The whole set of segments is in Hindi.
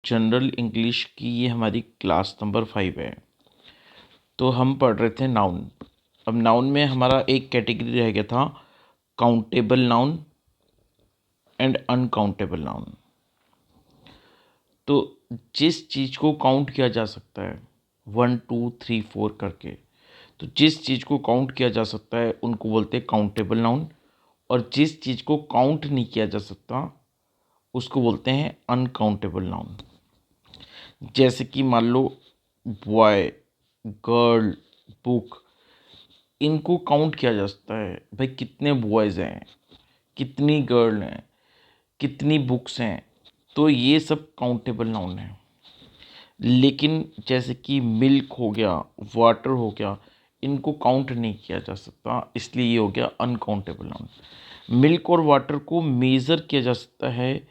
जनरल इंग्लिश की ये हमारी क्लास नंबर 5 है। तो हम पढ़ रहे थे नाउन। अब नाउन में हमारा एक कैटेगरी रह गया था, countable noun and uncountable noun. तो जिस चीज़ को काउंट किया जा सकता है 1 2 3 4 करके, तो जिस चीज़ को काउंट किया जा सकता है उनको बोलते हैं काउंटेबल नाउन, और जिस चीज़ को काउंट नहीं किया जा सकता उसको बोलते हैं अनकाउंटेबल नाउन। जैसे कि मान लो बॉय, गर्ल, बुक, इनको काउंट किया जा सकता है। भाई कितने बॉयज़ हैं, कितनी गर्ल हैं, कितनी बुक्स हैं, तो ये सब काउंटेबल नाउन है। लेकिन जैसे कि मिल्क हो गया, वाटर हो गया, इनको काउंट नहीं किया जा सकता, इसलिए ये हो गया अनकाउंटेबल नाउन। मिल्क और वाटर को मेज़र किया जा सकता है,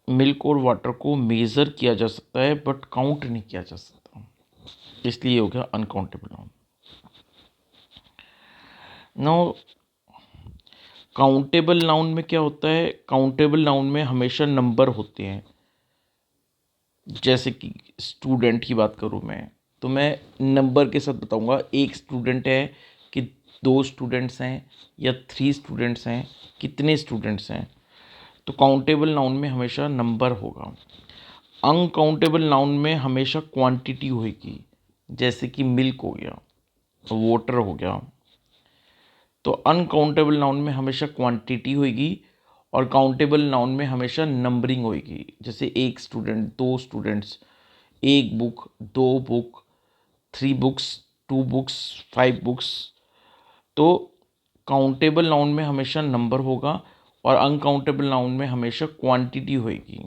मिल्क और वाटर को मेज़र किया जा सकता है बट काउंट नहीं किया जा सकता, इसलिए हो गया uncountable noun. Now countable noun में क्या होता है, काउंटेबल नाउन में हमेशा नंबर होते हैं। जैसे कि स्टूडेंट की बात करूँ मैं, तो मैं नंबर के साथ बताऊंगा, एक स्टूडेंट है कि 2 स्टूडेंट्स हैं या 3 स्टूडेंट्स हैं, कितने स्टूडेंट्स हैं। तो काउंटेबल नाउन में हमेशा नंबर होगा। अनकाउंटेबल नाउन में हमेशा क्वांटिटी होगी। जैसे कि मिल्क हो गया, वाटर हो गया। तो अनकाउंटेबल नाउन में हमेशा क्वांटिटी होगी और काउंटेबल नाउन में हमेशा नंबरिंग होगी। जैसे एक स्टूडेंट, 2 स्टूडेंट्स, एक book, 2 book, 3 books, 2 books, 5 books. तो काउंटेबल नाउन में हमेशा नंबर होगा और अनकाउंटेबल नाउन में हमेशा क्वांटिटी होगी।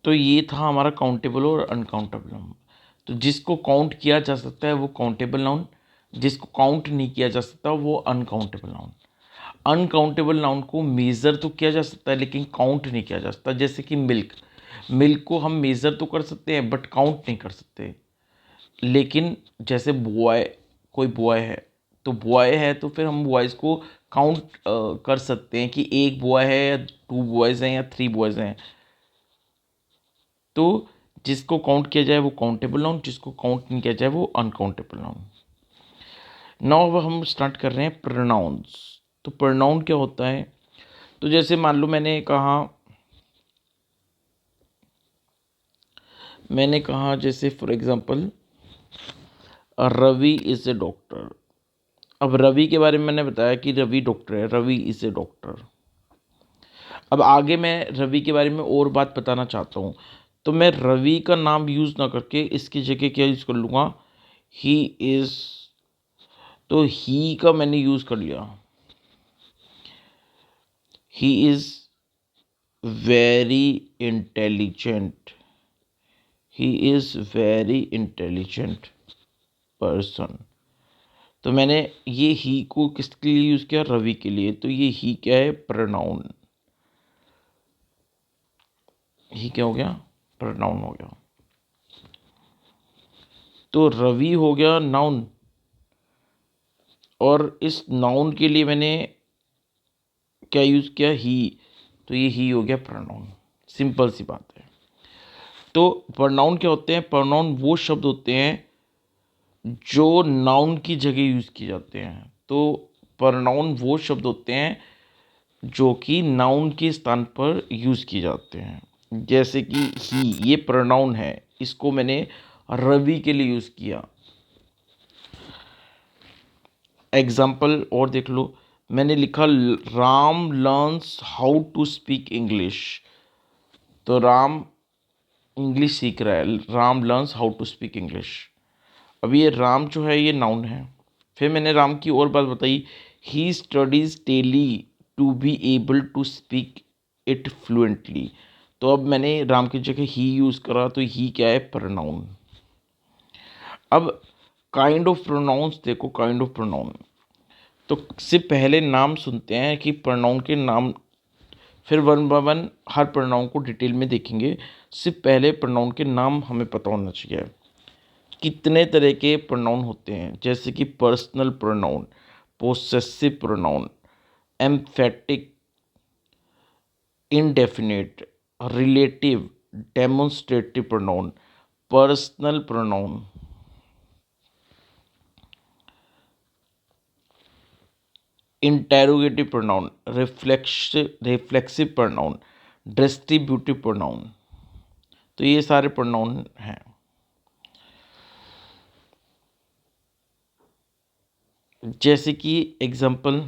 तो ये था हमारा काउंटेबल और अनकाउंटेबल नाउन। तो जिसको काउंट किया जा सकता है वो काउंटेबल नाउन, जिसको काउंट नहीं किया जा सकता वो अनकाउंटेबल नाउन। अनकाउंटेबल नाउन को मेज़र तो किया जा सकता है लेकिन काउंट नहीं किया जा सकता। जैसे कि मिल्क, मिल्क को हम मेज़र तो कर सकते हैं बट काउंट नहीं कर सकते। लेकिन जैसे बॉय, कोई बॉय है, तो बॉय है तो फिर हम बॉयज़ को काउंट कर सकते हैं कि एक बॉय है या 2 बॉयज़ हैं या 3 बॉयज़ हैं। तो जिसको काउंट किया जाए वो काउंटेबल नाउन, जिसको काउंट नहीं किया जाए वो अनकाउंटेबल नाउन। नाउ अब हम स्टार्ट कर रहे हैं प्रोनाउंस। तो प्रोनाउन क्या होता है, तो जैसे मान लो मैंने कहा जैसे for example Ravi is a doctor. अब रवि के बारे में मैंने बताया कि रवि डॉक्टर है, रवि इज़ ए डॉक्टर। अब आगे मैं रवि के बारे में और बात बताना चाहता हूँ, तो मैं रवि का नाम यूज़ ना करके इसकी जगह क्या यूज़ कर लूँगा, ही इज़। तो ही का मैंने यूज़ कर लिया, he is very intelligent, he is very intelligent person. तो मैंने ये ही को किसके लिए यूज़ किया, रवि के लिए। तो ये ही क्या है, प्रोनाउन। ही क्या हो गया, प्रोनाउन हो गया। तो रवि हो गया नाउन, और इस नाउन के लिए मैंने क्या यूज़ किया, ही। तो ये ही हो गया प्रोनाउन। सिंपल सी बात है। तो प्रोनाउन क्या होते हैं, प्रोनाउन वो शब्द होते हैं जो नाउन की जगह यूज़ किए जाते हैं। तो प्रोनाउन वो शब्द होते हैं जो कि नाउन के स्थान पर यूज़ किए जाते हैं। जैसे कि ही, ये प्रोनाउन है, इसको मैंने रवि के लिए यूज़ किया। एग्जाम्पल और देख लो, मैंने लिखा Ram learns how to speak English. तो राम इंग्लिश सीख रहा है, Ram learns how to speak English. अब ये राम जो है ये नाउन है। फिर मैंने राम की और बात बताई, he studies daily to be able to speak it fluently. तो अब मैंने राम की जगह ही यूज़ करा, तो ही क्या है, प्रोनाउन। अब काइंड ऑफ प्रोनाउंस देखो, काइंड ऑफ प्रोनाउन। तो से पहले नाम सुनते हैं कि प्रोनाउन के नाम, फिर one by one her pronoun को डिटेल में देखेंगे। सिर्फ पहले प्रोनाउन के नाम हमें पता होना चाहिए। कितने तरह के प्रोनाउन होते हैं, जैसे कि personal pronoun, possessive pronoun, emphatic indefinite, relative, demonstrative pronoun, personal pronoun, interrogative pronoun, reflexive pronoun, distributive pronoun। तो ये सारे प्रोनाउन हैं। जैसे कि एग्जाम्पल,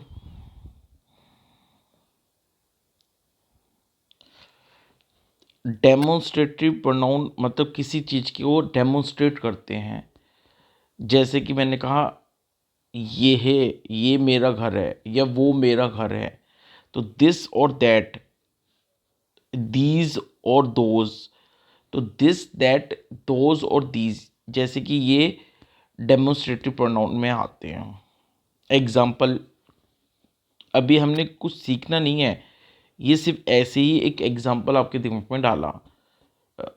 डेमोन्स्ट्रेटिव प्रोनाउन मतलब किसी चीज़ की वो डेमोन्स्ट्रेट करते हैं। जैसे कि मैंने कहा ये है, ये मेरा घर है, या वो मेरा घर है। तो दिस और दैट, दीज और दोज। तो दिस, दैट, दोज और दीज, जैसे कि ये डेमोन्स्ट्रेटिव प्रोनाउन में आते हैं। एग्जाम्पल, अभी हमने कुछ सीखना नहीं है, ये सिर्फ ऐसे ही एक एग्जाम्पल आपके दिमाग में डाला,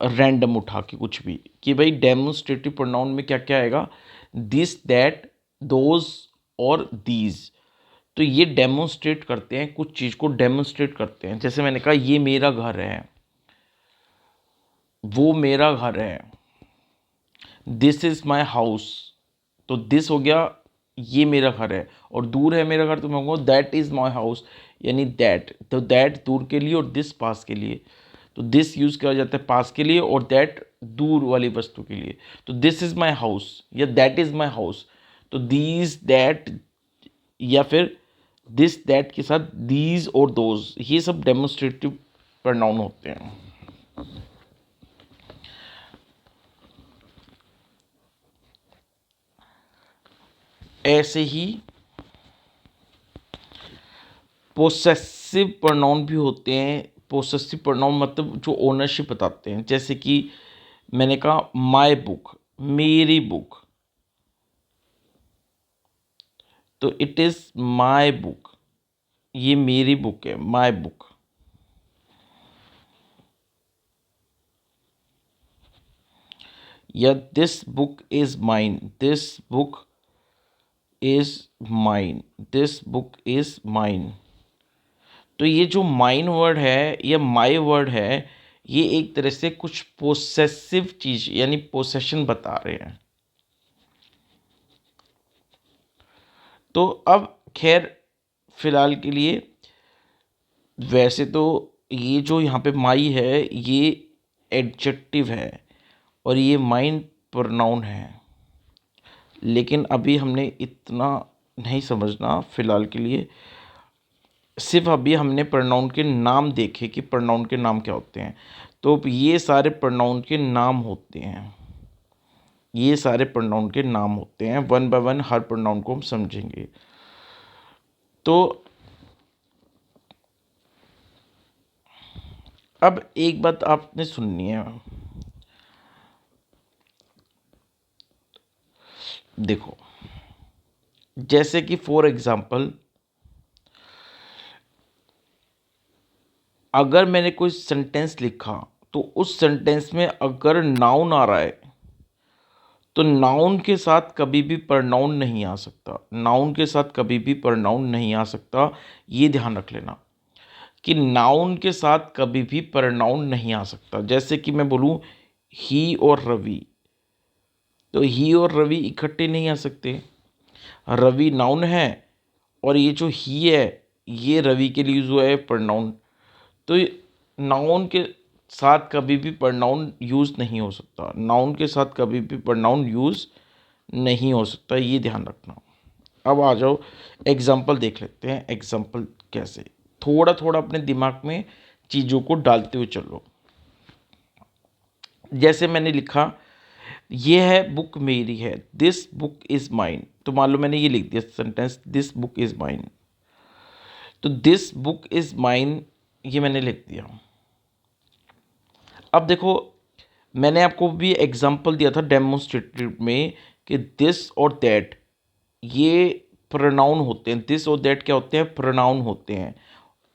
रैंडम उठा के कुछ भी, कि भाई डेमोन्स्ट्रेटिव प्रोनाउन में क्या क्या आएगा, दिस, दैट, दोज और दीज। तो ये डेमोन्स्ट्रेट करते हैं, कुछ चीज़ को डेमोन्स्ट्रेट करते हैं। जैसे मैंने कहा ये मेरा घर है, वो मेरा घर है, दिस इज़ माई हाउस। तो दिस हो गया, ये मेरा घर है, और दूर है मेरा घर, तो मैं कहूँगा दैट इज़ माई हाउस, यानी दैट। तो दैट दूर के लिए और दिस पास के लिए। तो दिस यूज़ किया जाता है पास के लिए, और दैट दूर वाली वस्तु के लिए। तो दिस इज़ माई हाउस या दैट इज़ माई हाउस। तो दीज, दैट, या फिर दिस, दैट के साथ दीज और दोज, ये सब डेमोन्स्ट्रेटिव प्रोनाउन होते हैं। ऐसे ही पोसेसिव प्रोनाउन भी होते हैं। पोसेसिव प्रोनाउन मतलब जो ओनरशिप बताते हैं। जैसे कि मैंने कहा माय बुक, मेरी बुक, तो इट इज़ माय बुक, ये मेरी बुक है, माय बुक। या this book is mine, this book is mine, this book is mine. तो ये जो माइन वर्ड है या माई वर्ड है, ये एक तरह से कुछ पोसेसिव चीज़ यानी पोसेशन बता रहे हैं। तो अब खैर फिलहाल के लिए, वैसे तो ये जो यहाँ पे माई है ये एडजेक्टिव है, और ये माइन प्रोनाउन है। लेकिन अभी हमने इतना नहीं समझना फिलहाल के लिए। सिर्फ अभी हमने प्रोनाउन के नाम देखे कि प्रोनाउन के नाम क्या होते हैं। तो ये सारे प्रोनाउन के नाम होते हैं, ये सारे प्रोनाउन के नाम होते हैं। One by one her pronoun को हम समझेंगे। तो अब एक बात आपने सुननी है। देखो, जैसे कि फॉर एग्जांपल, अगर मैंने कोई सेंटेंस लिखा, तो उस सेंटेंस में अगर नाउन आ रहा है, तो नाउन के साथ कभी भी प्रोनाउन नहीं आ सकता। नाउन के साथ कभी भी प्रोनाउन नहीं आ सकता, ये ध्यान रख लेना कि नाउन के साथ कभी भी प्रोनाउन नहीं आ सकता। जैसे कि मैं बोलूँ ही और रवि, तो ही और रवि इकट्ठे नहीं आ सकते। रवि नाउन है, और ये जो ही है ये रवि के लिए यूज़ हुआ है प्रोनाउन। तो नाउन के साथ कभी भी प्रोनाउन यूज़ नहीं हो सकता, नाउन के साथ कभी भी प्रोनाउन यूज़ नहीं हो सकता, ये ध्यान रखना। अब आ जाओ एग्जाम्पल देख लेते हैं। एग्जाम्पल कैसे, थोड़ा थोड़ा अपने दिमाग में चीज़ों को डालते हुए चलो। जैसे मैंने लिखा ये है बुक मेरी है, दिस बुक इज़ माइन। तो मान लो मैंने ये लिख दिया sentence, this book is mine. तो दिस बुक इज़ माइन ये मैंने लिख दिया। अब देखो, मैंने आपको भी एग्जांपल दिया था डेमोन्स्ट्रेटिव में कि दिस और दैट ये प्रोनाउन होते हैं। दिस और दैट क्या होते हैं, प्रोनाउन होते हैं।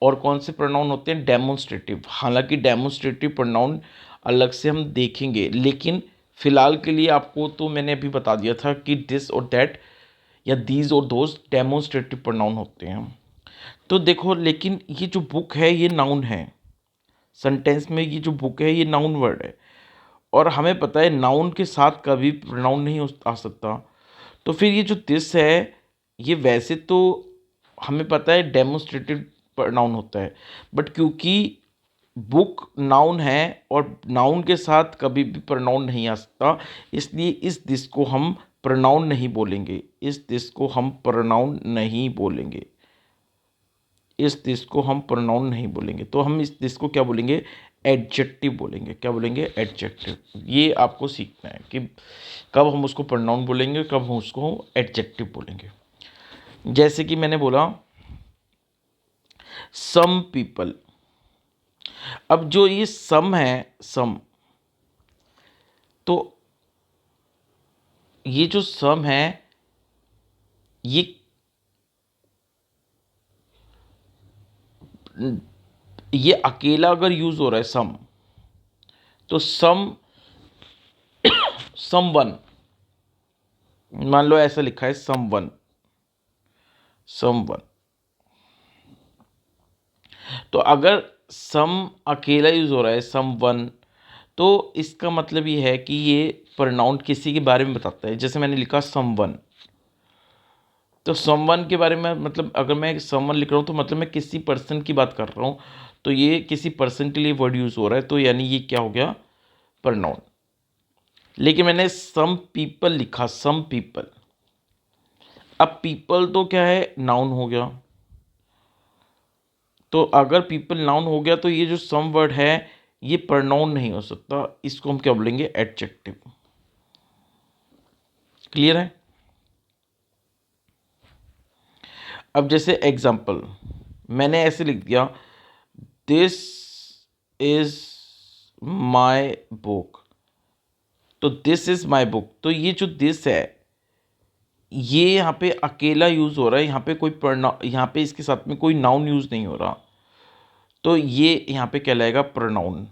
और कौन से प्रोनाउन होते हैं, डेमोन्स्ट्रेटिव। हालांकि डेमोन्स्ट्रेटिव प्रोनाउन अलग से हम देखेंगे, लेकिन फ़िलहाल के लिए आपको तो मैंने अभी बता दिया था कि दिस और दैट या दीज और दोज डेमोन्स्ट्रेटिव प्रोनाउन होते हैं। तो देखो, लेकिन ये जो बुक है ये नाउन है, सेंटेंस में ये जो बुक है ये नाउन वर्ड है, और हमें पता है नाउन के साथ कभी प्रोनाउन नहीं आ सकता। तो फिर ये जो दिस है, ये वैसे तो हमें पता है डेमोस्ट्रेटिव प्रोनाउन होता है, बट क्योंकि बुक नाउन है और नाउन के साथ कभी भी प्रोनाउन नहीं आ सकता, इसलिए इस दिस को हम प्रोनाउन नहीं बोलेंगे। इस दिस को हम प्रोनाउन नहीं बोलेंगे। इस दिस को हम प्रोनाउन नहीं बोलेंगे। तो हम इस दिस को क्या बोलेंगे? एडजेक्टिव बोलेंगे। क्या बोलेंगे? एडजेक्टिव। ये आपको सीखना है कि कब हम उसको प्रोनाउन बोलेंगे, कब हम उसको एडजेक्टिव बोलेंगे। जैसे कि मैंने बोला सम पीपल। अब जो ये सम है, सम, तो ये जो सम है ये अकेला अगर यूज हो रहा है सम, तो समवन, मान लो ऐसा लिखा है समवन, समवन। तो अगर सम अकेला यूज हो रहा है, समवन, तो इसका मतलब ये है कि ये प्रोनाउन किसी के बारे में बताता है। जैसे मैंने लिखा समवन, तो समवन के बारे में, मतलब अगर मैं समवन लिख रहा हूँ तो मतलब मैं किसी पर्सन की बात कर रहा हूँ, तो ये किसी पर्सन के लिए वर्ड यूज हो रहा है, तो यानी ये क्या हो गया? प्रोनाउन। लेकिन मैंने सम पीपल लिखा, सम पीपल। अब पीपल तो क्या है? नाउन हो गया। तो अगर पीपल नाउन हो गया तो ये जो सम वर्ड है ये प्रोनाउन नहीं हो सकता, इसको हम क्या बोलेंगे? एडजेक्टिव। क्लियर है? अब जैसे एग्जाम्पल मैंने ऐसे लिख दिया, दिस इज माई बुक। तो दिस इज माई बुक, तो ये जो दिस है ये यहाँ पे अकेला यूज हो रहा है, यहाँ पे कोई यहाँ पे इसके साथ में कोई नाउन यूज नहीं हो रहा, तो ये यहाँ पे कहलाएगा प्रोनाउन।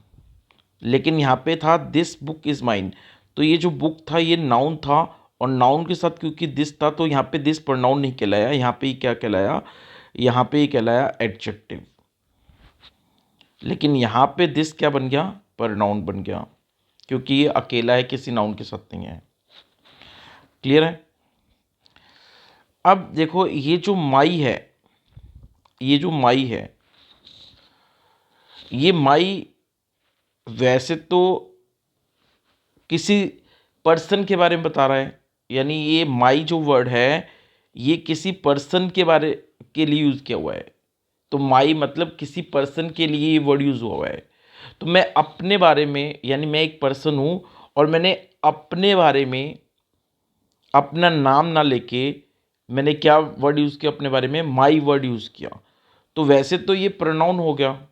लेकिन यहाँ पे था दिस बुक इज माइन, तो ये जो बुक था ये नाउन था, और नाउन के साथ क्योंकि दिस था तो यहाँ पे दिस प्रोनाउन नहीं कहलाया, यहाँ पे ही क्या कहलाया? यहाँ पे ही कहलाया एडजेक्टिव। लेकिन यहाँ पे दिस क्या बन गया? प्रोनाउन बन गया, क्योंकि ये अकेला है, किसी नाउन के साथ नहीं है। क्लियर है? अब देखो ये जो माई है, ये जो माई है, ये माई वैसे तो किसी पर्सन के बारे में बता रहा है, यानी ये माई जो वर्ड है ये किसी पर्सन के बारे के लिए यूज़ किया हुआ है। तो माई मतलब किसी पर्सन के लिए ये वर्ड यूज़ हुआ है। तो मैं अपने बारे में, यानी मैं एक पर्सन हूँ और मैंने अपने बारे में अपना नाम ना लेके मैंने क्या वर्ड यूज़ किया अपने बारे में? माई वर्ड यूज़ किया। तो वैसे तो ये प्रोनाउन हो गया,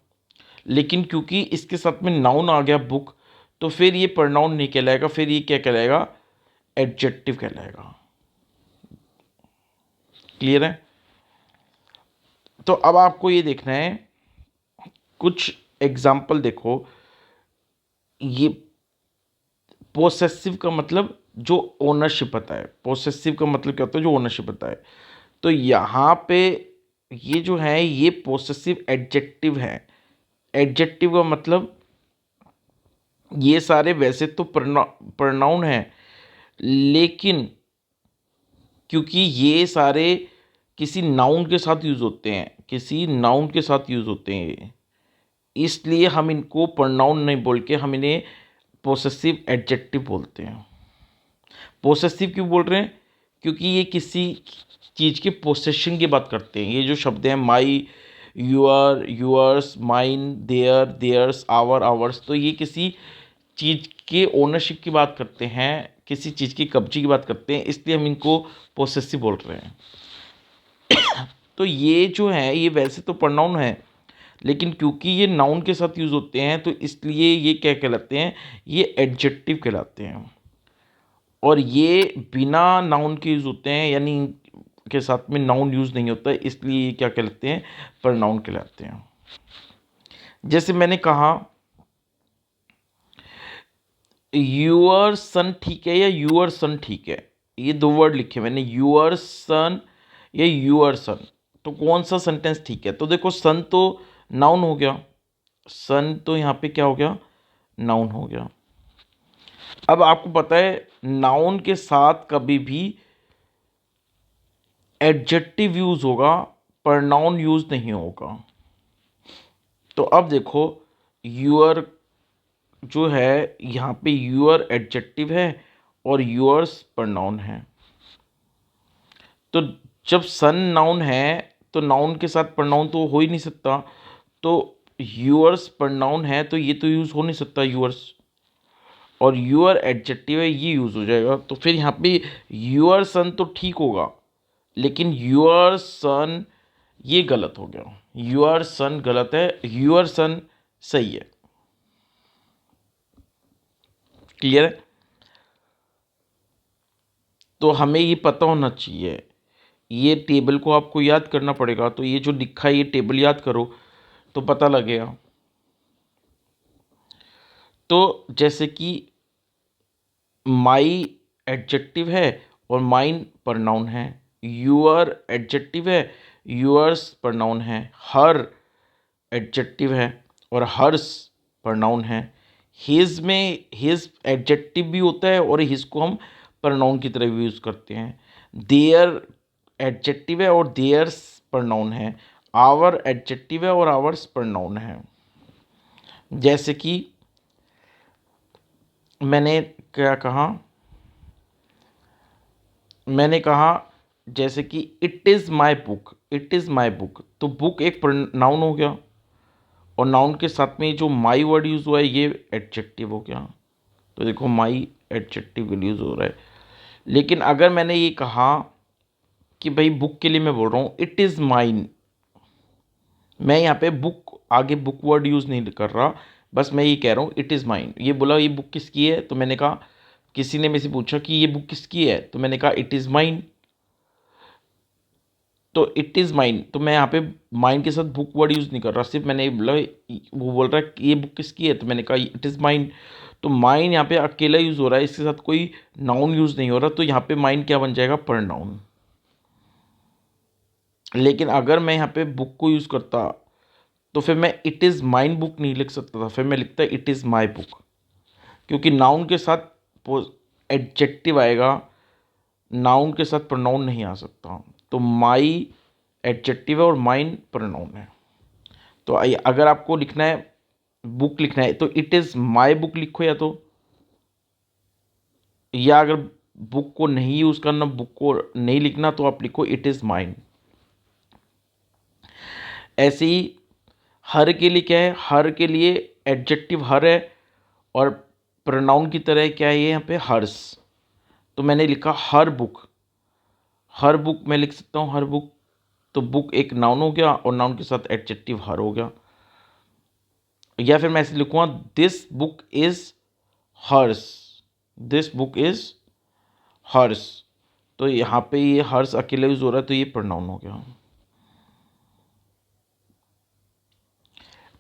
लेकिन क्योंकि इसके साथ में नाउन आ गया बुक, तो फिर ये प्रोनाउन नहीं कहलाएगा, फिर ये क्या कहलाएगा? एडजेक्टिव कहलाएगा। क्लियर है? तो अब आपको ये देखना है, कुछ एग्जाम्पल देखो। ये पोसेसिव का मतलब जो ओनरशिप होता है, पोसेसिव का मतलब क्या होता है? जो ओनरशिप होता है। तो यहाँ पे ये जो है ये पोसेसिव एडजेक्टिव है। एडजेक्टिव का मतलब ये सारे वैसे तो प्रोनाउन हैं, लेकिन क्योंकि ये सारे किसी नाउन के साथ यूज़ होते हैं, किसी नाउन के साथ यूज़ होते हैं, इसलिए हम इनको प्रोनाउन नहीं बोल के हम इन्हें पोसेसिव एडजेक्टिव बोलते हैं। पोसेसिव क्यों बोल रहे हैं? क्योंकि ये किसी चीज़ के पोसेशन की बात करते हैं। ये जो शब्द हैं my, your, yours, mine, their, theirs, our, ours, तो ये किसी चीज़ के ओनरशिप की बात करते हैं, किसी चीज़ की कब्जे की बात करते हैं, इसलिए हम इनको पोसेसिव बोल रहे हैं। तो ये जो है ये वैसे तो प्रोनाउन है, लेकिन क्योंकि ये नाउन के साथ यूज़ होते हैं तो इसलिए ये क्या कहलाते हैं? ये एडजेक्टिव कहलाते हैं। और ये बिना नाउन के यूज़ होते हैं, यानी के साथ में नाउन यूज़ नहीं होता है, इसलिए ये क्या कहलाते हैं? प्रोनाउन कहलाते हैं। जैसे मैंने कहा यूअर सन ठीक है या यूअर सन ठीक है, ये दो वर्ड लिखे मैंने, यूअर सन या यूअर सन, तो कौन सा सेंटेंस ठीक है? तो देखो सन तो नाउन हो गया, सन तो यहाँ पे क्या हो गया, नाउन हो गया। अब आपको पता है नाउन के साथ कभी भी एडजेक्टिव यूज होगा, प्रोनाउन यूज नहीं होगा। तो अब देखो यूअर जो है यहाँ पे यूअर एडजेक्टिव है और यूअर्स प्रोनाउन है। तो जब सन नाउन है तो नाउन के साथ प्रोनाउन तो हो ही नहीं सकता, तो यूअर्स प्रोनाउन है तो ये तो यूज़ हो नहीं सकता यूअर्स, और यूअर एडजेक्टिव है ये यूज़ हो जाएगा। तो फिर यहाँ पे यूअर सन तो ठीक होगा, लेकिन यूअर सन ये गलत हो गया, यूअर सन गलत है, यूअर सन सही है। क्लियर है? तो हमें ये पता होना चाहिए, ये टेबल को आपको याद करना पड़ेगा। तो ये जो लिखा है ये टेबल याद करो तो पता लगेगा। तो जैसे कि माई एडजेक्टिव है और माइन प्रोनाउन है, यूअर एडजेक्टिव है, यूअर्स प्रोनाउन है, हर एडजेक्टिव है और हर्स प्रोनाउन है, हिज में हिज एडजेक्टिव भी होता है और हिज को हम प्रोनाउन की तरह भी यूज़ करते हैं, देयर एडजेक्टिव है और देयर्स प्रोनाउन है, आवर एडजेक्टिव है और आवर्स प्रोनाउन है। जैसे कि मैंने क्या कहा, मैंने कहा जैसे कि it is my book, it is my book, तो बुक एक नाउन हो गया और नाउन के साथ में जो माई वर्ड यूज़ हुआ है ये एडजेक्टिव हो गया। तो देखो माई एडजेक्टिव यूज़ हो रहा है। लेकिन अगर मैंने ये कहा कि भाई बुक के लिए मैं बोल रहा हूँ इट इज़ माइन, मैं यहाँ पे बुक आगे बुक वर्ड यूज़ नहीं कर रहा, बस मैं ये कह रहा हूँ इट इज़ माइन। ये बोला ये बुक किसकी है, तो मैंने कहा, किसी ने मेरे से पूछा कि ये बुक किसकी है, तो मैंने कहा इट इज़ माइन। तो इट इज़ माइन, तो मैं यहाँ पे माइन के साथ बुक वर्ड यूज़ नहीं कर रहा, सिर्फ मैंने बोला, वो बोल रहा है कि ये बुक किसकी है, तो मैंने कहा इट इज़ माइन। तो माइन यहाँ पे अकेला यूज़ हो रहा है, इसके साथ कोई नाउन यूज़ नहीं हो रहा, तो यहाँ पे माइन क्या बन जाएगा, प्रोनाउन। लेकिन अगर मैं यहाँ पे बुक को यूज़ करता तो फिर मैं इट इज़ माइन बुक नहीं लिख सकता था, फिर मैं लिखता इट इज़ माई बुक, क्योंकि नाउन के साथ एडजेक्टिव आएगा, नाउन के साथ प्रोनाउन नहीं आ सकता। तो माई एडजेक्टिव है और माइन प्रोनाउन है। तो अगर आपको लिखना है बुक लिखना है तो इट इज़ माई बुक लिखो, या अगर बुक को नहीं यूज़ करना, बुक को नहीं लिखना, तो आप लिखो इट इज़ माइन। ऐसे ही हर के लिए क्या है, हर के लिए एडजेक्टिव हर है और प्रोनाउन की तरह क्या है ये यहाँ पे हर्स। तो मैंने लिखा हर बुक, हर बुक मैं लिख सकता हूँ हर बुक, तो बुक एक नाउन हो गया और नाउन के साथ एडजेक्टिव हर हो गया। या फिर मैं ऐसे लिखूँगा this book is hers, this book is hers, तो यहाँ पे ये हर्स अकेले यूज हो रहा है तो ये प्रोनाउन हो गया।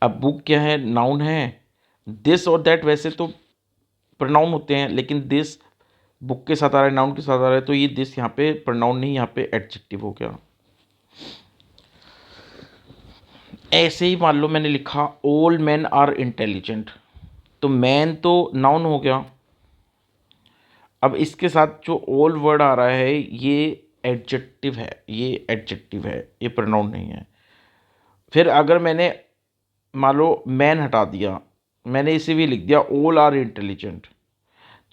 अब बुक क्या है, नाउन है। दिस और दैट वैसे तो प्रोनाउन होते हैं, लेकिन दिस बुक के साथ आ रहा है, नाउन के साथ आ रहा है, तो ये दिस यहाँ पे प्रोनाउन नहीं, यहाँ पे एडजेक्टिव हो गया। ऐसे ही मान लो मैंने लिखा ऑल मैन आर इंटेलिजेंट, तो मैन तो नाउन हो गया, अब इसके साथ जो ऑल वर्ड आ रहा है ये एडजेक्टिव है, ये एडजेक्टिव है, ये प्रोनाउन नहीं है। फिर अगर मैंने मान लो मैन हटा दिया, मैंने इसे भी लिख दिया ऑल आर इंटेलिजेंट,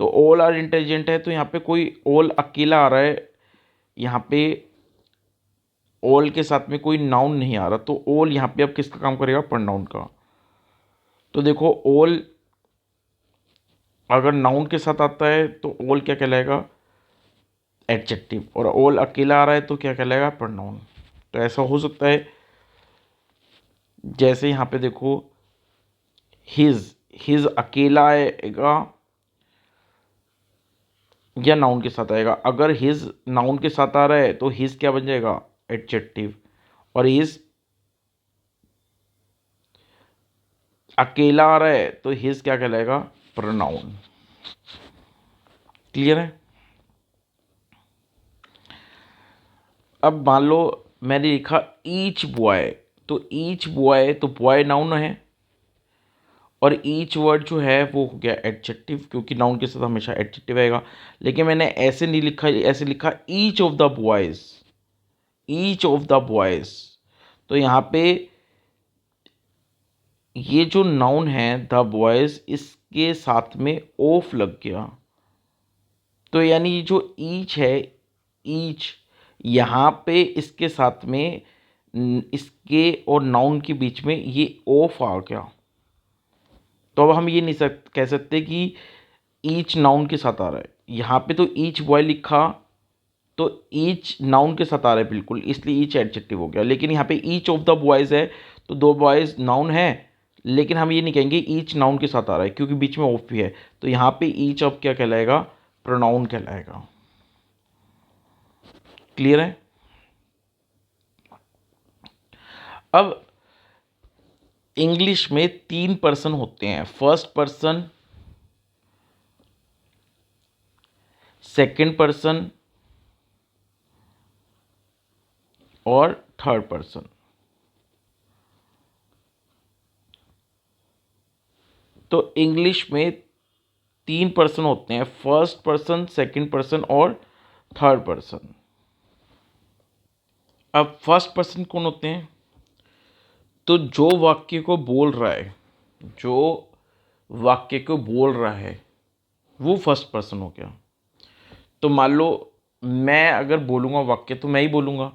तो ऑल आर इंटेलिजेंट है तो यहाँ पे कोई ऑल अकेला आ रहा है, यहाँ पे ऑल के साथ में कोई नाउन नहीं आ रहा, तो ऑल यहाँ पे अब किसका काम करेगा, प्रोनाउन का। तो देखो ऑल अगर नाउन के साथ आता है तो ऑल क्या कहलाएगा, एडजेक्टिव, और ऑल अकेला आ रहा है तो क्या कहलाएगा, प्रोनाउन। तो ऐसा हो सकता है जैसे यहाँ पे देखो हिज, हिज अकेला आएगा या नाउन के साथ आएगा, अगर हिज नाउन के साथ आ रहा है तो हिज क्या बन जाएगा, एडजेक्टिव, और हिज अकेला आ रहा है तो हिज क्या कहलाएगा, प्रोनाउन। क्लियर है? अब मान लो मैंने लिखा ईच बॉय, तो ईच बॉय तो बॉय नाउन है, और ईच वर्ड जो है वो हो गया एडजेक्टिव, क्योंकि नाउन के साथ हमेशा एडजेक्टिव आएगा। लेकिन मैंने ऐसे नहीं लिखा, ऐसे लिखा each of the boys, each of the boys. तो यहाँ पे ये जो नाउन है द बॉयज़, इसके साथ में ऑफ लग गया। तो यानी ये जो ईच है, ईच, यहाँ पे इसके साथ में इसके और नाउन के बीच में ये ऑफ आ गया। तो अब हम ये नहीं कह सकते कि ईच नाउन के साथ आ रहा है। यहाँ पे तो ईच बॉय लिखा, तो ईच नाउन के साथ आ रहा है बिल्कुल, इसलिए ईच एडजेक्टिव हो गया। लेकिन यहाँ पे ईच ऑफ द बॉयज़ है, तो दो बॉयज़ नाउन है, लेकिन हम ये नहीं कहेंगे ईच नाउन के साथ आ रहा है, क्योंकि बीच में ऑफ भी है। तो यहाँ पे ईच अब क्या कहलाएगा, प्रोनाउन कहलाएगा। क्लियर है। अब इंग्लिश में 3 पर्सन होते हैं, फर्स्ट पर्सन, सेकंड पर्सन और थर्ड पर्सन। तो इंग्लिश में 3 पर्सन होते हैं, फर्स्ट पर्सन, सेकंड पर्सन और थर्ड पर्सन। अब फर्स्ट पर्सन कौन होते हैं, तो जो वाक्य को बोल रहा है, जो वाक्य को बोल रहा है वो फर्स्ट पर्सन हो गया। तो मान लो मैं अगर बोलूँगा वाक्य, तो मैं ही बोलूँगा,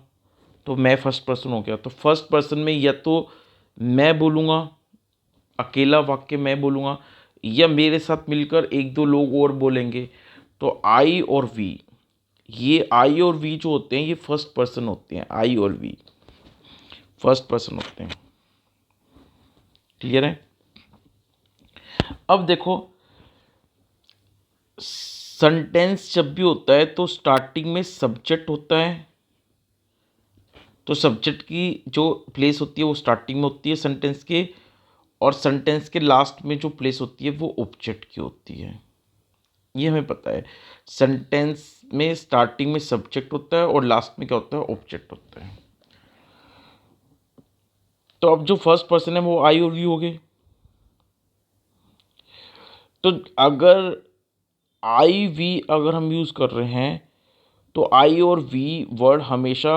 तो मैं फर्स्ट पर्सन हो गया। तो फर्स्ट पर्सन में या तो मैं बोलूँगा, अकेला वाक्य मैं बोलूँगा, या मेरे साथ मिलकर एक दो लोग और बोलेंगे। तो आई और वी, ये आई और वी जो होते हैं ये फर्स्ट पर्सन होते हैं, आई और वी फर्स्ट पर्सन होते हैं। क्लियर है। अब देखो, सेंटेंस जब भी होता है तो स्टार्टिंग में सब्जेक्ट होता है, तो सब्जेक्ट की जो प्लेस होती है वो स्टार्टिंग में होती है सेंटेंस के, और सेंटेंस के लास्ट में जो प्लेस होती है वो ऑब्जेक्ट की होती है। ये हमें पता है, सेंटेंस में स्टार्टिंग में सब्जेक्ट होता है और लास्ट में क्या होता है, ऑब्जेक्ट होता है। तो अब जो फर्स्ट पर्सन है वो आई और वी हो गए। तो अगर आई वी अगर हम यूज़ कर रहे हैं, तो आई और वी वर्ड हमेशा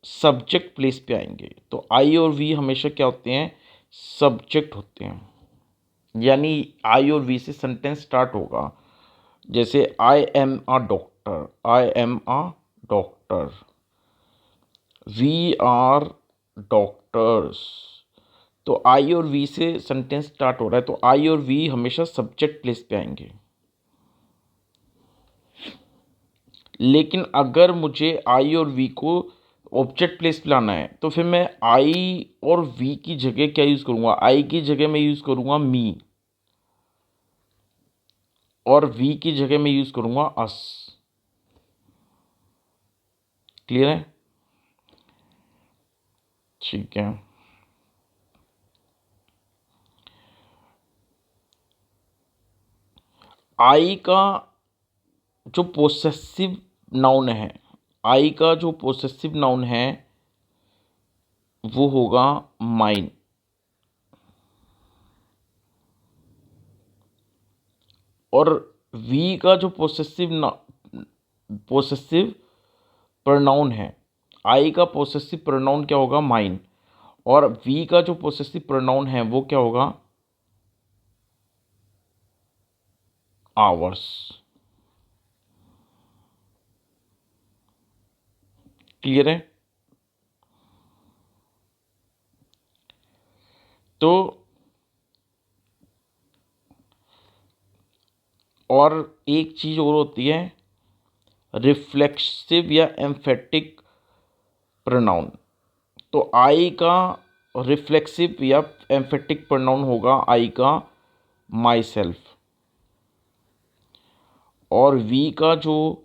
सब्जेक्ट प्लेस पे आएंगे। तो आई और वी हमेशा क्या होते हैं, सब्जेक्ट होते हैं। यानी आई और वी से सेंटेंस स्टार्ट होगा, जैसे I am a doctor, I am a doctor, we are doctors. तो आई और वी से सेंटेंस स्टार्ट हो रहा है, तो आई और वी हमेशा सब्जेक्ट प्लेस पे आएंगे। लेकिन अगर मुझे आई और वी को ऑब्जेक्ट प्लेस पे लाना है, तो फिर मैं आई और वी की जगह क्या यूज़ करूँगा, आई की जगह मैं यूज़ करूँगा मी, और वी की जगह मैं यूज़ करूँगा अस। क्लियर है। ठीक है। आई का जो पोसेसिव नाउन है, आई का जो पोसेसिव नाउन है वो होगा माइन, और वी का जो पोसेसिव प्रोनाउन है, आई का पोसेसिव प्रोनाउन क्या होगा, माइन, और वी का जो पोसेसिव प्रोनाउन है वो क्या होगा, आवर्स। क्लियर है। तो और एक चीज़ और होती है, रिफ्लेक्सिव या एम्फेटिक प्रोनाउन। तो आई का रिफ्लेक्सिव या एम्फेटिक प्रोनाउन होगा आई का माई सेल्फ, और वी का जो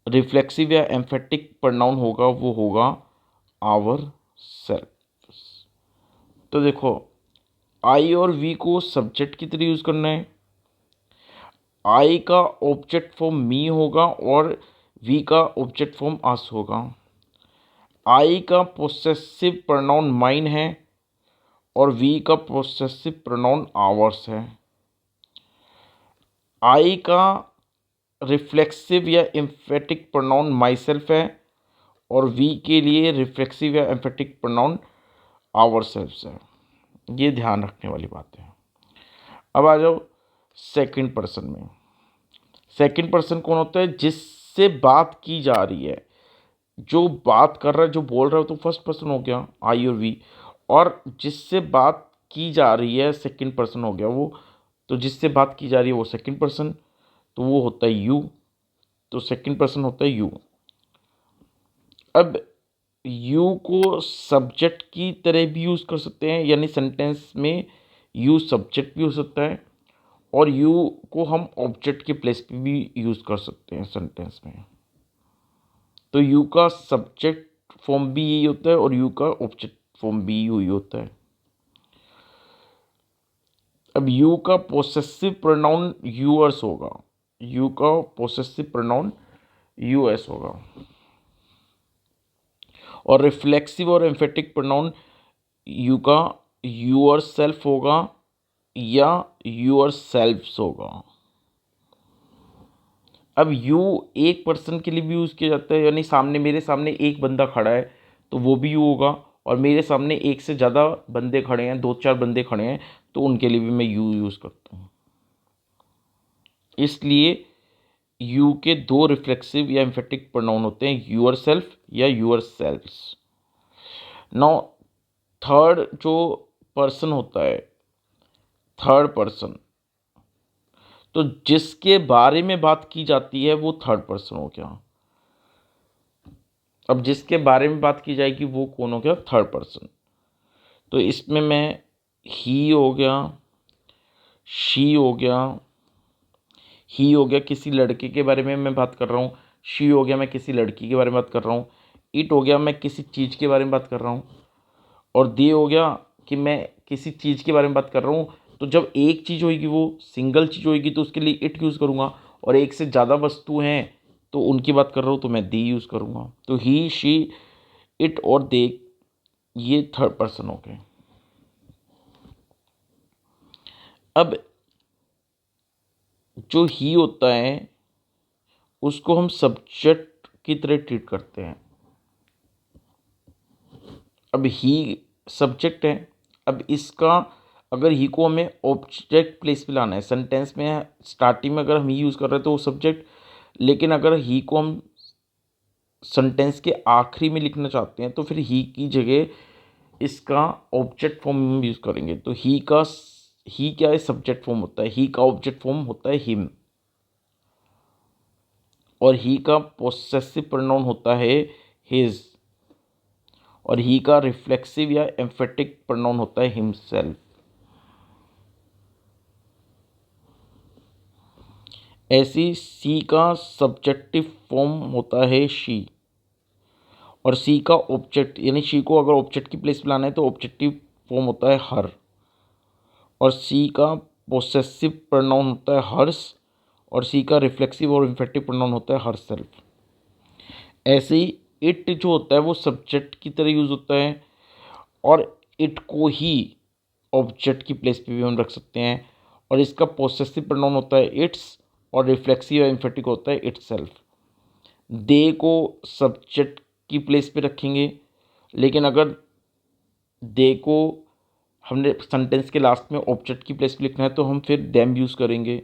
रिफ्लेक्सिव या एम्फेटिक प्रोनाउन होगा वो होगा आवर सेल्फ। तो देखो, आई और वी को सब्जेक्ट की तरह यूज़ करना है, आई का ऑब्जेक्ट फॉर्म मी होगा और वी का ऑब्जेक्ट फॉर्म अस होगा। आई का पोसेसिव प्रोनाउन माइन है और वी का पोसेसिव प्रोनाउन आवर्स है। आई का रिफ्लेक्सिव या एम्फेटिक प्रोनाउन माई सेल्फ है और वी के लिए रिफ्लेक्सिव या एम्फेटिक प्रोनाउन आवर सेल्फ है। ये ध्यान रखने वाली बात है। अब आ जाओ सेकंड पर्सन में। सेकंड पर्सन कौन होता है? जिससे बात की जा रही है, जो बात कर रहा है, जो बोल रहा है, तो फर्स्ट पर्सन हो गया आई और वी। और जिससे बात की जा रही है सेकंड पर्सन हो गया वो। तो जिससे बात की जा रही है वो सेकंड पर्सन, तो वो होता है यू। तो सेकंड पर्सन होता है यू। अब यू को सब्जेक्ट की तरह भी यूज़ कर सकते हैं, यानी सेंटेंस में यू सब्जेक्ट भी हो सकता है, और यू को हम ऑब्जेक्ट के प्लेस पे भी यूज़ कर सकते हैं सेंटेंस में। तो यू का सब्जेक्ट फॉर्म भी यही होता है और यू का ऑब्जेक्ट फॉर्म भी यही होता है। अब यू का पोसेसिव प्रोनाउन यूअर्स होगा। यू का पोसेसिव प्रोनाउन यूएस होगा। और रिफ्लेक्सिव और एम्फेटिक प्रोनाउन यू का यूअर सेल्फ होगा या यूअर सेल्फ्स होगा। अब यू एक पर्सन के लिए भी यूज़ किया जाता है, यानी सामने मेरे सामने एक बंदा खड़ा है तो वो भी यू होगा, और मेरे सामने एक से ज़्यादा बंदे खड़े हैं, 2-4 बंदे खड़े हैं, तो उनके लिए भी मैं यू यूज़ करता हूँ। इसलिए यू के दो रिफ्लेक्सिव या एम्फेटिक प्रोनाउन होते हैं, यूअर सेल्फ या यूअर सेल्फ्स। नाउ थर्ड जो पर्सन होता है, थर्ड पर्सन, तो जिसके बारे में बात की जाती है वो थर्ड पर्सन हो गया। अब जिसके बारे में बात की जाएगी वो कौन हो गया? Third person. तो इसमें मैं ही हो गया, शी हो गया। ही हो गया किसी लड़के के बारे में मैं बात कर रहा हूँ, शी हो गया मैं किसी लड़की के बारे में बात कर रहा हूँ, इट हो गया मैं किसी चीज़ के बारे में बात कर रहा हूँ, और दे हो गया कि मैं किसी चीज़ के बारे में बात कर रहा हूँ। तो जब एक चीज़ होगी, वो सिंगल चीज़ होगी, तो उसके लिए इट यूज़ करूँगा, और एक से ज़्यादा वस्तु हैं तो उनकी बात कर रहा हूँ तो मैं दी यूज़ करूँगा। तो ही, शी, इट और दे ये थर्ड पर्सन हो गए। अब जो ही होता है उसको हम सब्जेक्ट की तरह ट्रीट करते हैं। अब ही सब्जेक्ट है। अब इसका अगर ही को हमें ऑब्जेक्ट प्लेस पे लाना है, सेंटेंस में स्टार्टिंग में अगर हम ही यूज़ कर रहे हैं तो वो सब्जेक्ट, लेकिन अगर ही को हम सेंटेंस के आखिरी में लिखना चाहते हैं तो फिर ही की जगह इसका ऑब्जेक्ट फॉर्म में यूज़ करेंगे। तो ही क्या है? सब्जेक्ट फॉर्म होता है। ही का ऑब्जेक्ट फॉर्म होता है हिम, और ही का पोसेसिव प्रोनाउन होता है हिज, और ही का रिफ्लेक्सिव या एम्फेटिक प्रोनाउन होता है हिमसेल्फ। ऐसी सी का सब्जेक्टिव फॉर्म होता है शी, और सी का ऑब्जेक्ट, यानी शी को अगर ऑब्जेक्ट की प्लेस पे लाना है तो ऑब्जेक्टिव फॉर्म होता है हर, और सी का पोसेसिव प्रोनाउन होता है हर्स, और सी का रिफ्लेक्सिव और इम्फेक्टिव प्रोनाउन होता है हर सेल्फ। ऐसे ही इट जो होता है वो सब्जेक्ट की तरह यूज़ होता है, और इट को ही ऑब्जेक्ट की प्लेस पे भी हम रख सकते हैं, और इसका पोसेसिव प्रोनाउन होता है इट्स, और रिफ्लेक्सिव और इम्फेटिव होता है इट सेल्फ। दे को सब्जेक्ट की प्लेस पे रखेंगे, लेकिन अगर दे को हमने सेंटेंस के लास्ट में ऑब्जेक्ट की प्लेस पे लिखना है तो हम फिर देम यूज़ करेंगे,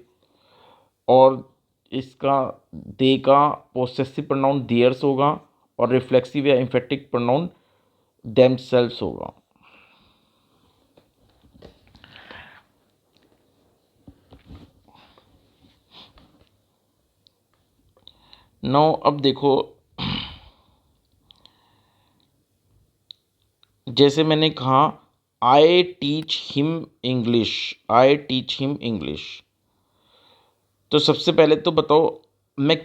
और इसका दे का पोसेसिव प्रोनाउन देयर्स होगा, और रिफ्लेक्सिव या इम्फेटिक प्रोनाउन देम सेल्व्स होगा। नाउ अब देखो, जैसे मैंने कहा I teach him English, I teach him English. तो सबसे पहले तो बताओ मैं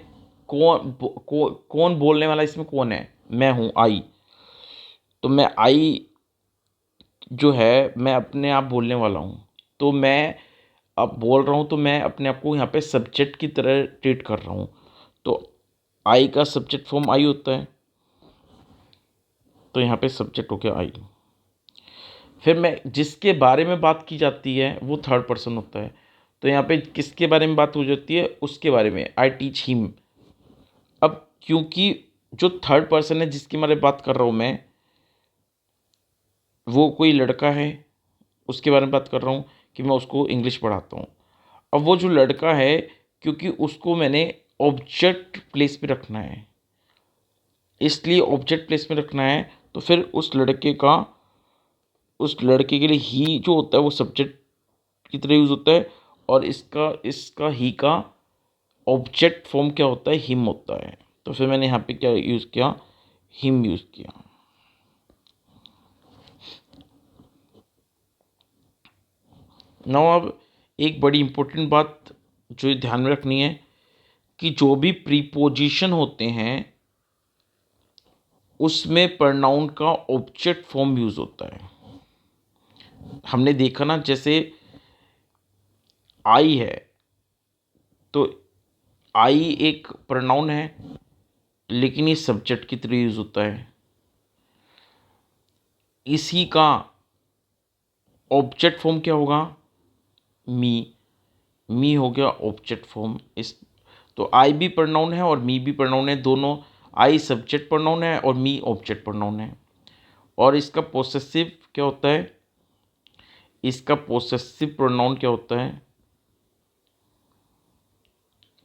कौन बोलने वाला इसमें कौन है? मैं हूँ आई। तो मैं आई जो है मैं अपने आप बोलने वाला हूँ, तो मैं अब बोल रहा हूँ तो मैं अपने आप को यहाँ पे सब्जेक्ट की तरह ट्रीट कर रहा हूँ। तो आई का सब्जेक्ट फॉर्म आई होता है, तो यहाँ पे सब्जेक्ट हो गया आई। फिर मैं जिसके बारे में बात की जाती है वो थर्ड पर्सन होता है। तो यहाँ पे किसके बारे में बात हो जाती है, उसके बारे में, आई टीच हिम। अब क्योंकि जो थर्ड पर्सन है जिसके बारे में बात कर रहा हूँ मैं, वो कोई लड़का है, उसके बारे में बात कर रहा हूँ कि मैं उसको इंग्लिश पढ़ाता हूँ। अब वो जो लड़का है, क्योंकि उसको मैंने ऑब्जेक्ट प्लेस पे रखना है, इसलिए ऑब्जेक्ट प्लेस में रखना है, तो फिर उस लड़के के लिए ही जो होता है वो सब्जेक्ट की तरह यूज़ होता है, और इसका इसका ही का ऑब्जेक्ट फॉर्म क्या होता है, हिम होता है। तो फिर मैंने यहाँ पे क्या यूज़ किया, हिम यूज़ किया। नाउ अब एक बड़ी इंपॉर्टेंट बात जो ध्यान में रखनी है कि जो भी प्रीपोजिशन होते हैं उसमें प्रोनाउन का ऑब्जेक्ट फॉर्म यूज़ होता है। हमने देखा ना, जैसे आई है, तो आई एक प्रोनाउन है, लेकिन ये सब्जेक्ट की तरह यूज़ होता है। इसी का ऑब्जेक्ट फॉर्म क्या होगा, मी। मी हो गया ऑब्जेक्ट फॉर्म। इस तो आई भी प्रोनाउन है और मी भी प्रोनाउन है, दोनों। आई सब्जेक्ट प्रोनाउन है और मी ऑब्जेक्ट प्रोनाउन है। और इसका पोसेसिव क्या होता है, इसका पोसेसिव प्रोनाउन क्या होता है,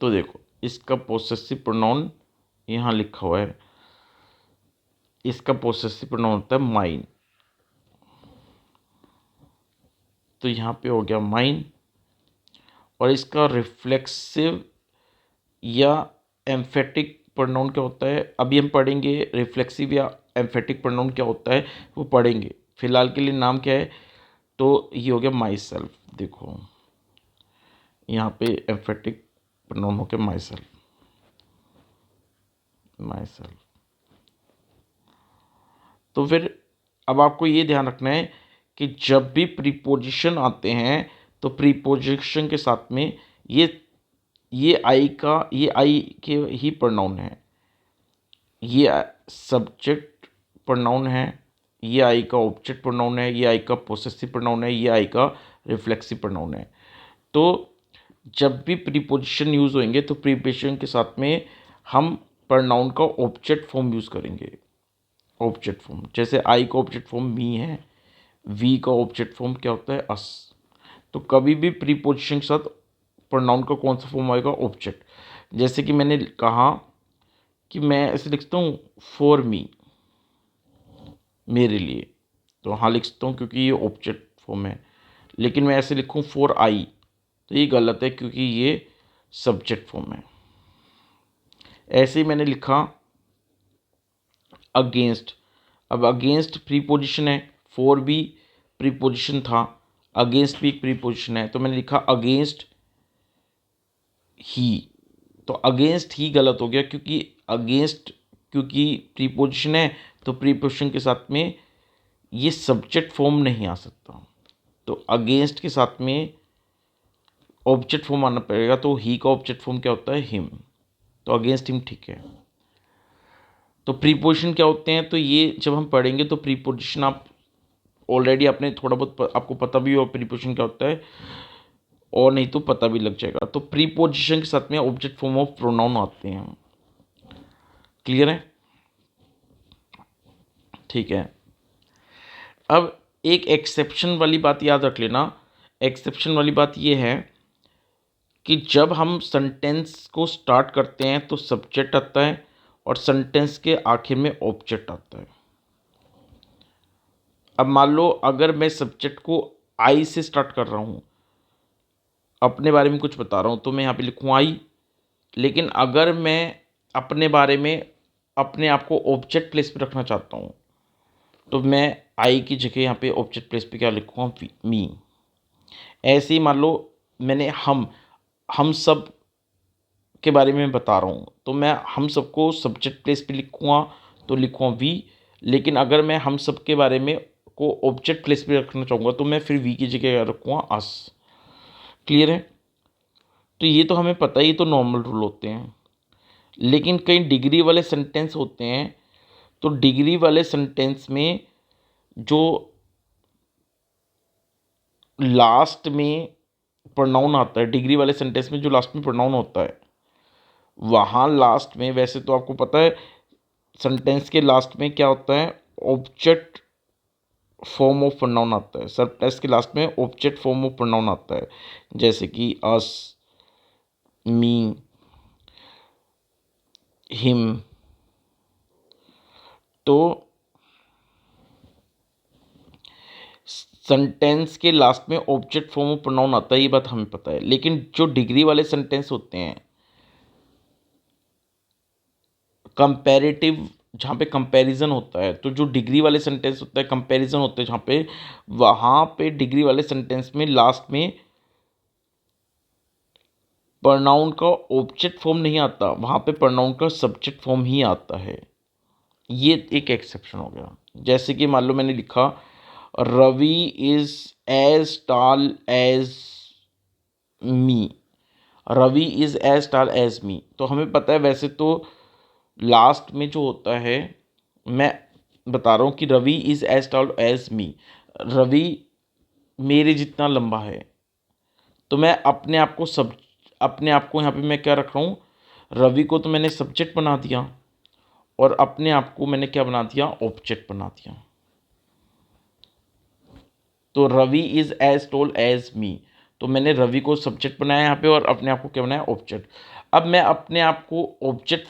तो देखो इसका पोसेसिव प्रोनाउन यहाँ लिखा हुआ है, इसका पोसेसिव प्रोनाउन होता है माइन। तो यहाँ पे हो गया माइन। और इसका रिफ्लेक्सिव या एम्फेटिक प्रोनाउन क्या होता है, अभी हम पढ़ेंगे रिफ्लेक्सिव या एम्फेटिक प्रोनाउन क्या होता है, वो पढ़ेंगे। फिलहाल के लिए नाम क्या है, तो ये हो गया माई सेल्फ। देखो यहाँ पे एम्फेटिक प्रोनाउन हो गया माई सेल्फ, माई सेल्फ। तो फिर अब आपको ये ध्यान रखना है कि जब भी प्रीपोजिशन आते हैं तो प्रीपोजिशन के साथ में ये आई के ही प्रोनाउन है, ये सब्जेक्ट प्रोनाउन है, ये आई का ऑब्जेक्ट प्रोनाउन है, ये आई का पोसेसिव प्रोनाउन है, ये आई का रिफ्लेक्सिव प्रोनाउन है। तो जब भी प्रीपोजिशन यूज़ होंगे तो प्रीपोजिशन के साथ में हम प्रोनाउन का ऑब्जेक्ट फॉर्म यूज़ करेंगे। ऑब्जेक्ट फॉर्म जैसे आई का ऑब्जेक्ट फॉर्म मी है, वी का ऑब्जेक्ट फॉर्म क्या होता है, अस। तो कभी भी प्रीपोजिशन के साथ प्रोनाउन का कौन सा फॉर्म आएगा, ऑब्जेक्ट। जैसे कि मैंने कहा कि मैं ऐसे लिखता हूँ फॉर मी, मेरे लिए, तो हाँ लिख सकता हूँ क्योंकि ये ऑब्जेक्ट फॉर्म है। लेकिन मैं ऐसे लिखूँ फॉर आई, तो ये गलत है क्योंकि ये सब्जेक्ट फॉर्म है। ऐसे ही मैंने लिखा अगेंस्ट। अब अगेंस्ट प्रीपोजिशन है, फॉर भी प्रीपोजिशन था, अगेंस्ट भी एक प्रीपोजिशन है, तो मैंने लिखा अगेंस्ट ही। तो अगेंस्ट ही गलत हो गया क्योंकि अगेंस्ट, क्योंकि प्रीपोजिशन है तो प्रीपोजिशन के साथ में ये सब्जेक्ट फॉर्म नहीं आ सकता। तो अगेंस्ट के साथ में ऑब्जेक्ट फॉर्म आना पड़ेगा, तो ही का ऑब्जेक्ट फॉर्म क्या होता है, हिम। तो अगेंस्ट हिम ठीक है। तो प्रीपोजिशन क्या होते हैं, तो ये जब हम पढ़ेंगे तो प्रीपोजिशन आप ऑलरेडी आपने थोड़ा बहुत आपको पता भी हो प्रीपोजिशन क्या होता है, और नहीं तो पता भी लग जाएगा। तो प्रीपोजिशन के साथ में ऑब्जेक्ट फॉर्म ऑफ प्रोनाउन आते हैं। क्लियर है, ठीक है। अब एक एक्सेप्शन वाली बात याद रख लेना। एक्सेप्शन वाली बात ये है कि जब हम सेंटेंस को स्टार्ट करते हैं तो सब्जेक्ट आता है और सेंटेंस के आखिर में ऑब्जेक्ट आता है। अब मान लो अगर मैं सब्जेक्ट को आई से स्टार्ट कर रहा हूँ, अपने बारे में कुछ बता रहा हूँ, तो मैं यहाँ पे लिखूँ आई। लेकिन अगर मैं अपने बारे में अपने आप को ऑब्जेक्ट प्लेस पे रखना चाहता हूँ, तो मैं आई की जगह यहाँ पे ऑब्जेक्ट प्लेस पे क्या लिखूँगा, मी। ऐसे ही मान लो मैंने हम सब के बारे में बता रहा हूँ, तो मैं हम सबको सब्जेक्ट प्लेस पे लिखूँगा, तो लिखूँगा वी। लेकिन अगर मैं हम सब के बारे में को ऑब्जेक्ट प्लेस पे रखना चाहूँगा, तो मैं फिर वी की जगह रखूँगा अस। क्लियर है, तो ये तो हमें पता ही, तो नॉर्मल रूल होते हैं। लेकिन कई डिग्री वाले सेंटेंस होते हैं, तो डिग्री वाले सेंटेंस में जो लास्ट में प्रोनाउन आता है, डिग्री वाले सेंटेंस में जो लास्ट में प्रोनाउन होता है, वहाँ लास्ट में, वैसे तो आपको पता है सेंटेंस के लास्ट में क्या होता है, ऑब्जेक्ट फॉर्म ऑफ प्रोनाउन आता है। सेंटेंस के लास्ट में ऑब्जेक्ट फॉर्म ऑफ प्रोनाउन आता है, जैसे कि अस, मी, हिम। तो सेंटेंस के लास्ट में ऑब्जेक्ट फॉर्म ऑफ प्रोनाउन आता है, ये बात हमें पता है। लेकिन जो डिग्री वाले सेंटेंस होते हैं, कंपैरेटिव, जहाँ पे कंपैरिजन होता है, तो जो डिग्री वाले सेंटेंस होता है, कंपैरिजन होते हैं जहाँ पे, वहाँ पे डिग्री वाले सेंटेंस में लास्ट में प्रोनाउन का ऑब्जेक्ट फॉर्म नहीं आता, वहाँ पे प्रोनाउन का सब्जेक्ट फॉर्म ही आता है। ये एक एक्सेप्शन हो गया। जैसे कि मान लो मैंने लिखा Ravi is as tall as me, Ravi is as tall as me. तो हमें पता है वैसे तो लास्ट में जो होता है, मैं बता रहा हूँ कि Ravi is as tall as me, Ravi मेरे जितना लंबा है। तो मैं अपने आप को यहाँ पे मैं क्या रख रहा हूँ, रवि को तो मैंने सब्जेक्ट बना दिया और अपने आप को मैंने क्या बना दिया, ऑब्जेक्ट बना दिया। तो Ravi is as tall as me, तो मैंने रवि को सब्जेक्ट बनाया यहाँ पे और अपने आप को क्या बनाया, ऑब्जेक्ट। अब मैं अपने आप को ऑब्जेक्ट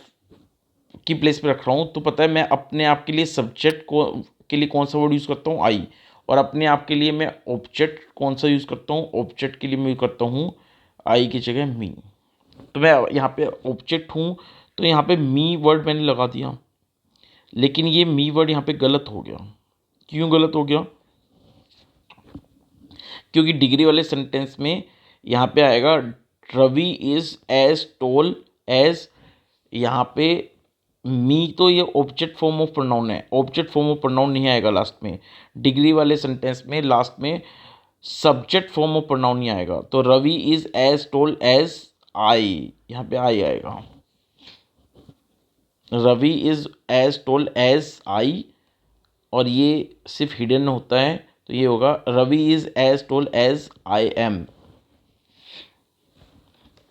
की प्लेस पे रख रहा हूँ, तो पता है मैं अपने आप के लिए सब्जेक्ट को के लिए कौन सा वर्ड यूज़ करता हूँ, आई। और अपने आप के लिए मैं ऑब्जेक्ट कौन सा यूज़ करता हूँ, ऑब्जेक्ट के लिए मैं यूज़ करता हूँ आई की जगह मी। तो मैं यहाँ पे ऑब्जेक्ट हूँ, तो यहाँ पे मी वर्ड मैंने लगा दिया, लेकिन ये मी वर्ड यहाँ पे गलत हो गया। क्यों गलत हो गया? क्योंकि डिग्री वाले सेंटेंस में यहाँ पे आएगा Ravi is as tall as, यहाँ पे मी तो ये ऑब्जेक्ट फॉर्म ऑफ प्रोनाउन है, ऑब्जेक्ट फॉर्म ऑफ प्रोनाउन नहीं आएगा लास्ट में। डिग्री वाले सेंटेंस में लास्ट में सब्जेक्ट फॉर्म ऑफ प्रोनाउन नहीं आएगा। तो Ravi is as tall as I, यहाँ पे आई आएगा। Ravi is as tall as I, और ये सिर्फ हिडन होता है, तो ये होगा Ravi is as tall as I am.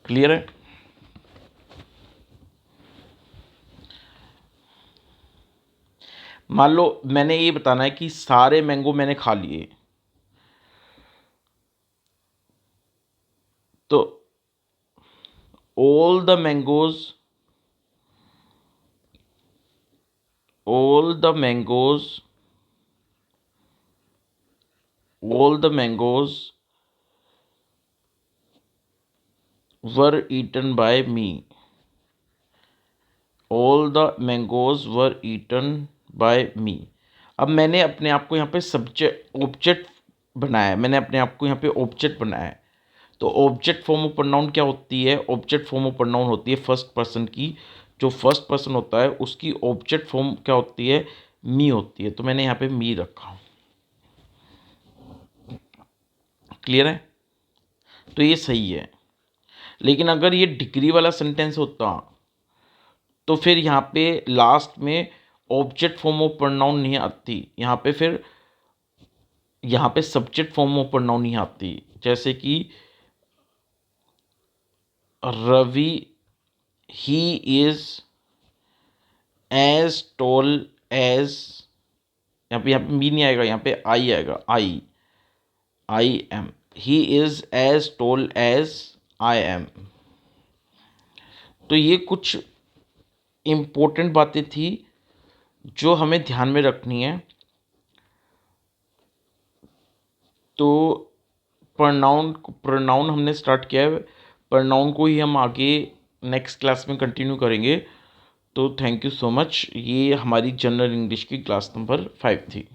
Clear है? मान लो मैंने ये बताना है कि सारे मैंगो मैंने खा लिए, तो all the mangoes, all the mangoes, all the mangoes were eaten by me, all the mangoes were eaten by me। अब मैंने अपने आप को यहाँ पे सब्जेक्ट ऑब्जेक्ट बनाया है, मैंने अपने आप को यहाँ पे ऑब्जेक्ट बनाया है। तो ऑब्जेक्ट फॉर्म ऑफ प्रोनाउन क्या होती है, ऑब्जेक्ट फॉर्म ऑफ प्रोनाउन होती है फर्स्ट पर्सन की। जो फर्स्ट पर्सन होता है उसकी ऑब्जेक्ट फॉर्म क्या होती है, मी होती है। तो मैंने यहाँ पे मी रखा। क्लियर है? तो ये सही है। लेकिन अगर ये डिग्री वाला सेंटेंस होता तो फिर यहाँ पे लास्ट में ऑब्जेक्ट फॉर्म ऑफ प्रोनाउन नहीं आती, यहाँ पे फिर यहाँ पे सब्जेक्ट फॉर्म ऑफ प्रोनाउन नहीं आती। जैसे कि Ravi he is as tall as, यहाँ पे मी नहीं आएगा, यहाँ पे आई आएगा, I am. He is as tall as I am. तो ये कुछ इम्पोर्टेंट बातें थी जो हमें ध्यान में रखनी है। तो प्रोनाउन हमने स्टार्ट किया है, प्रोनाउन को ही हम आगे नेक्स्ट क्लास में कंटिन्यू करेंगे। तो थैंक यू सो मच। ये हमारी जनरल इंग्लिश की क्लास नंबर 5 थी।